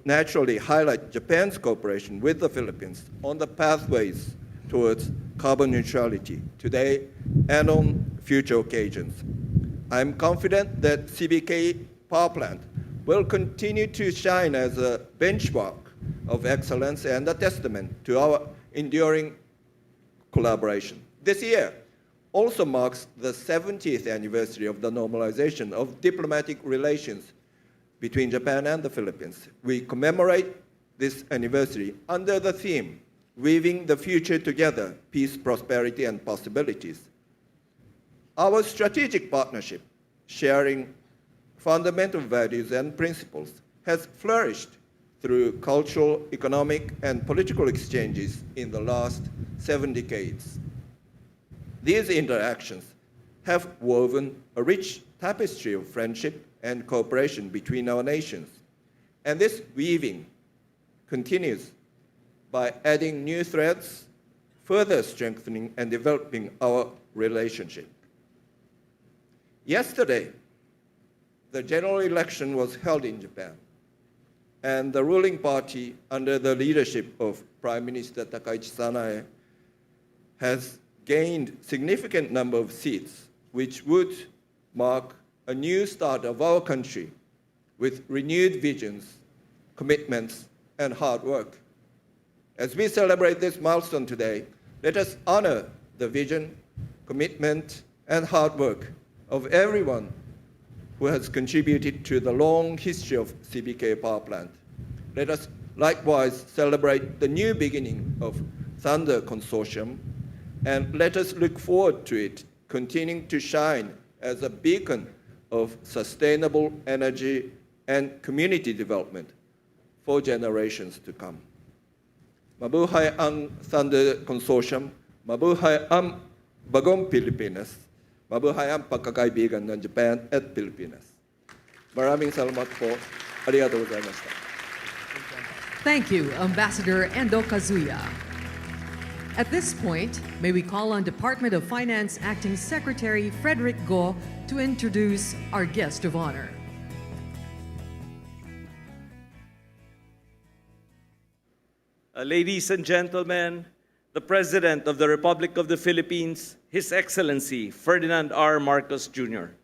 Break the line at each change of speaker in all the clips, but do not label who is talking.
naturally highlight Japan's cooperation with the Philippines on the pathways towards carbon neutrality today and on future occasions. I'm confident that CBK power plant will continue to shine as a benchmark of excellence and a testament to our enduring collaboration. This year also marks the 70th anniversary of the normalization of diplomatic relations between Japan and the Philippines. We commemorate this anniversary under the theme, Weaving the Future Together, Peace, Prosperity, and Possibilities. Our strategic partnership, sharing fundamental values and principles, has flourished through cultural, economic, and political exchanges in the last 7 decades. These interactions have woven a rich tapestry of friendship and cooperation between our nations, and this weaving continues by adding new threads, further strengthening and developing our relationship. Yesterday, the general election was held in Japan, and the ruling party, under the leadership of Prime Minister Takaichi Sanae, has gained significant number of seats, which would mark a new start of our country with renewed visions, commitments, and hard work. As we celebrate this milestone today, let us honor the vision, commitment, and hard work of everyone who has contributed to the long history of CBK power plant. Let us likewise celebrate the new beginning of Thunder Consortium, and let us look forward to it continuing to shine as a beacon of sustainable energy and community development for generations to come. Mabuhay ang Thunder Consortium, mabuhay ang Bagong Pilipinas, mabuhay ang pagkakaibigan ng Japan at Pilipinas. Maraming salamat po. Arigatou gozaimashita.
Thank you, Ambassador Endo Kazuya. At this point, may we call on Department of Finance Acting Secretary Frederick Go to introduce our guest of honor.
Ladies and gentlemen, the President of the Republic of the Philippines, His Excellency Ferdinand R. Marcos Jr.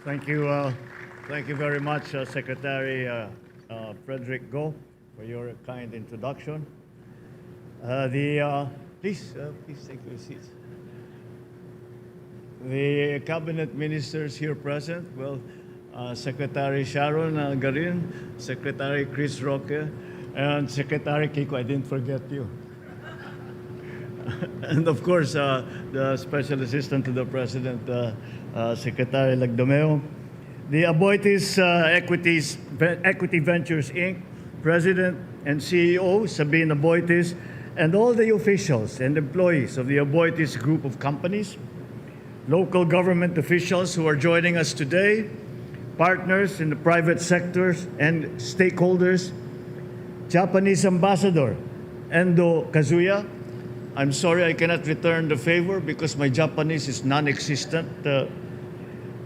Thank you very much, Secretary Frederick Go, for your kind introduction. Please take your seats. The cabinet ministers here present, Secretary Sharon Garin, Secretary Chris Roque, and Secretary Kiko, I didn't forget you. And of course, the Special Assistant to the President, Secretary Lagdomeo, the Aboitiz Equity Ventures, Inc., President and CEO, Sabine Aboitiz, and all the officials and employees of the Aboitiz Group of Companies, local government officials who are joining us today, partners in the private sectors and stakeholders, Japanese Ambassador Endo Kazuya. I'm sorry I cannot return the favor because my Japanese is non-existent.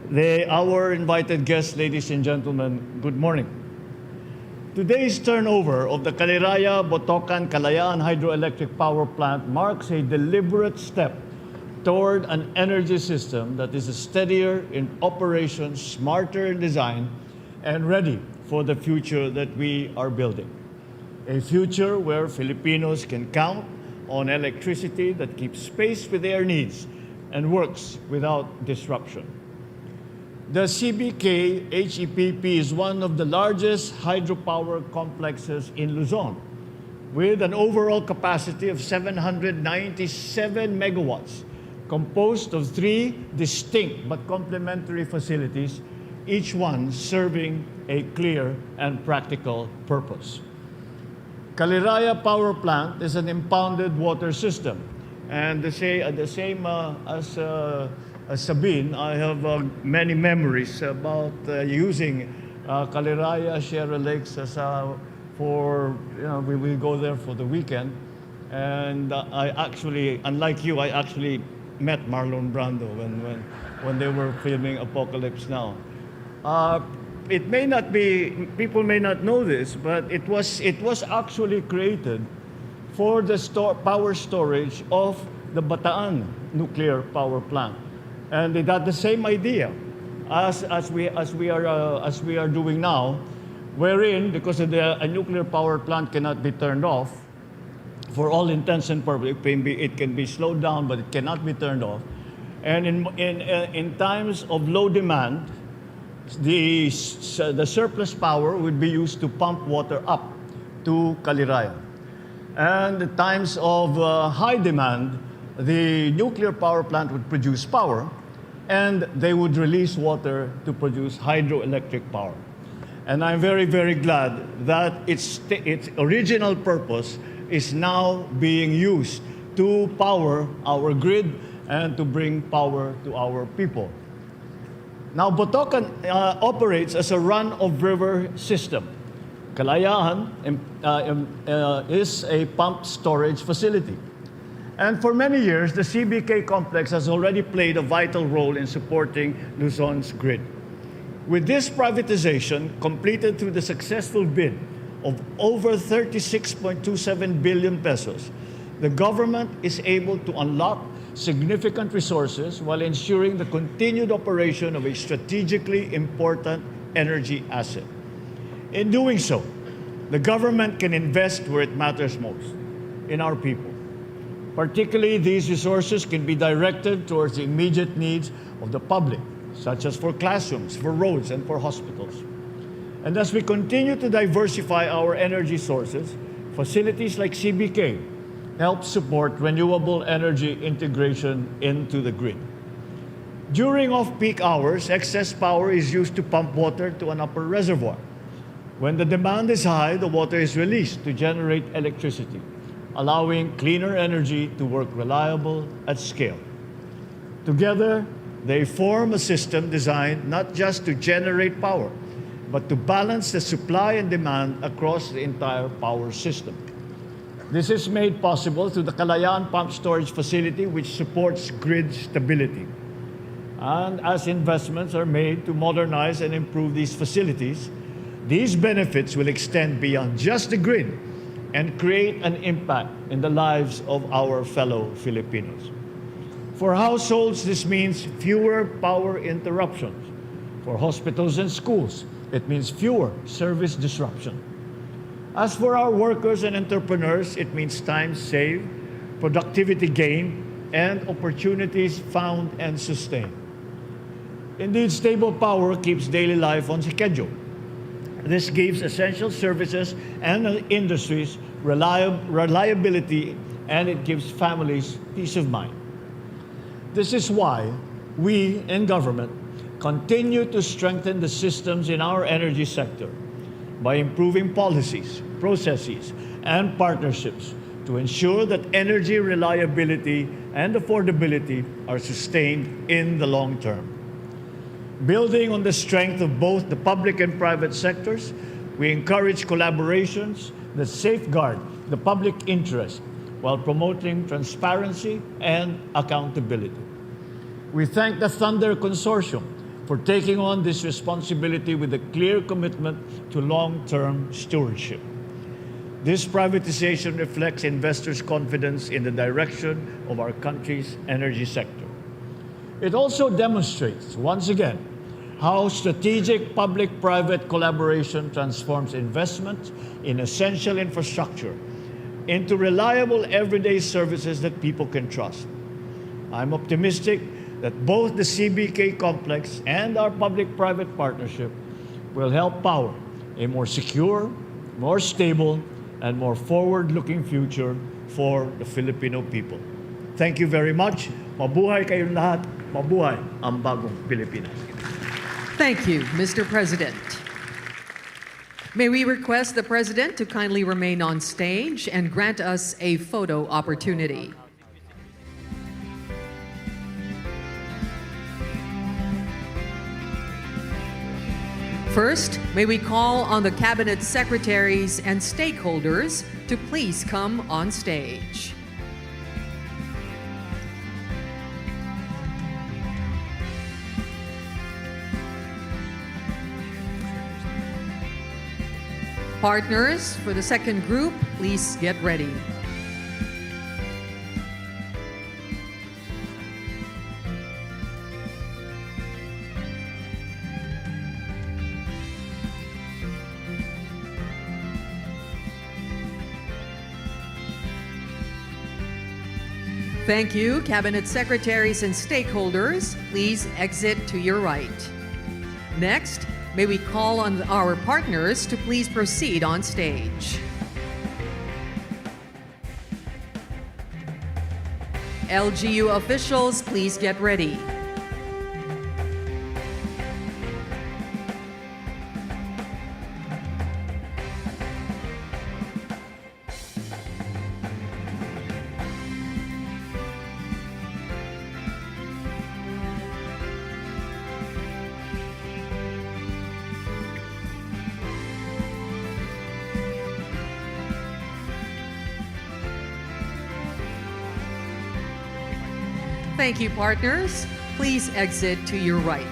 Our invited guests, ladies and gentlemen, good morning. Today's turnover of the Caliraya, Botocan, Kalayaan Hydroelectric Power Plant marks a deliberate step toward an energy system that is steadier in operation, smarter in design, and ready for the future that we are building. A future where Filipinos can count on electricity that keeps pace with their needs and works without disruption. The CBK HEPP is one of the largest hydropower complexes in Luzon, with an overall capacity of 797 megawatts, composed of 3 distinct but complementary facilities, each one serving a clear and practical purpose. Caliraya Power Plant is an impounded water system, and the same as Sabine, I have many memories about using Caliraya, Sierra Lakes as we will go there for the weekend. And I actually, unlike you, I actually met Marlon Brando when they were filming Apocalypse Now. It may not be, people may not know this, but it was actually created for the power storage of the Bataan nuclear power plant. And it had the same idea as we are doing now, wherein, because a nuclear power plant cannot be turned off, for all intents and purposes, it can be slowed down, but it cannot be turned off. And in times of low demand, the surplus power would be used to pump water up to Caliraya. And in times of high demand, the nuclear power plant would produce power, and they would release water to produce hydroelectric power. And I'm very, very glad that its original purpose is now being used to power our grid and to bring power to our people. Now, Botocan operates as a run-of-river system. Kalayaan is a pump storage facility. And for many years, the CBK complex has already played a vital role in supporting Luzon's grid. With this privatization, completed through the successful bid of over 36.27 billion pesos, the government is able to unlock significant resources while ensuring the continued operation of a strategically important energy asset. In doing so, the government can invest where it matters most, in our people. Particularly, these resources can be directed towards the immediate needs of the public, such as for classrooms, for roads, and for hospitals. And as we continue to diversify our energy sources, facilities like CBK help support renewable energy integration into the grid. During off-peak hours, excess power is used to pump water to an upper reservoir. When the demand is high, the water is released to generate electricity, allowing cleaner energy to work reliable at scale. Together, they form a system designed not just to generate power, but to balance the supply and demand across the entire power system. This is made possible through the Kalayaan Pump Storage Facility, which supports grid stability. And as investments are made to modernize and improve these facilities, these benefits will extend beyond just the grid and create an impact in the lives of our fellow Filipinos. For households, this means fewer power interruptions. For hospitals and schools, it means fewer service disruption. As for our workers and entrepreneurs, it means time saved, productivity gained, and opportunities found and sustained. Indeed, stable power keeps daily life on schedule. This gives essential services and industries reliability, and it gives families peace of mind. This is why we in government continue to strengthen the systems in our energy sector by improving policies, processes, and partnerships to ensure that energy reliability and affordability are sustained in the long term. Building on the strength of both the public and private sectors, we encourage collaborations that safeguard the public interest while promoting transparency and accountability. We thank the Thunder Consortium for taking on this responsibility with a clear commitment to long-term stewardship. This privatization reflects investors' confidence in the direction of our country's energy sector. It also demonstrates, once again, how strategic public-private collaboration transforms investment in essential infrastructure into reliable everyday services that people can trust. I'm optimistic that both the CBK complex and our public-private partnership will help power a more secure, more stable, and more forward-looking future for the Filipino people. Thank you very much. Mabuhay kayong lahat. Mabuhay ang bagong Pilipinas.
Thank you, Mr. President. May we request the President to kindly remain on stage and grant us a photo opportunity. First, may we call on the Cabinet Secretaries and stakeholders to please come on stage. Partners, for the second group, please get ready. Thank you, Cabinet Secretaries and stakeholders. Please exit to your right. Next, may we call on our partners to please proceed on stage. LGU officials, please get ready. Thank you, partners. Please exit to your right.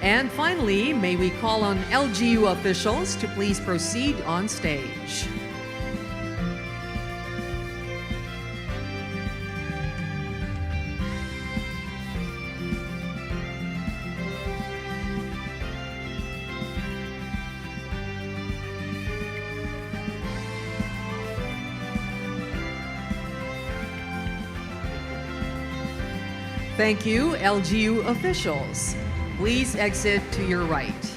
And finally, may we call on LGU officials to please proceed on stage. Thank you, LGU officials. Please exit to your right.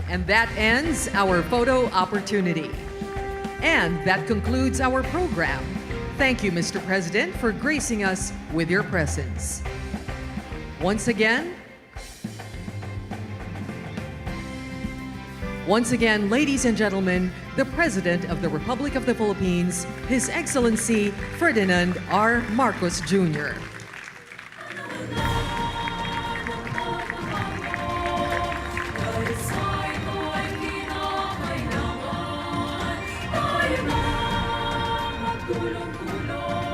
And that ends our photo opportunity. And that concludes our program. Thank you, Mr. President, for gracing us with your presence. Once again, ladies and gentlemen, the President of the Republic of the Philippines, His Excellency Ferdinand R. Marcos Jr.
Tulong-tulong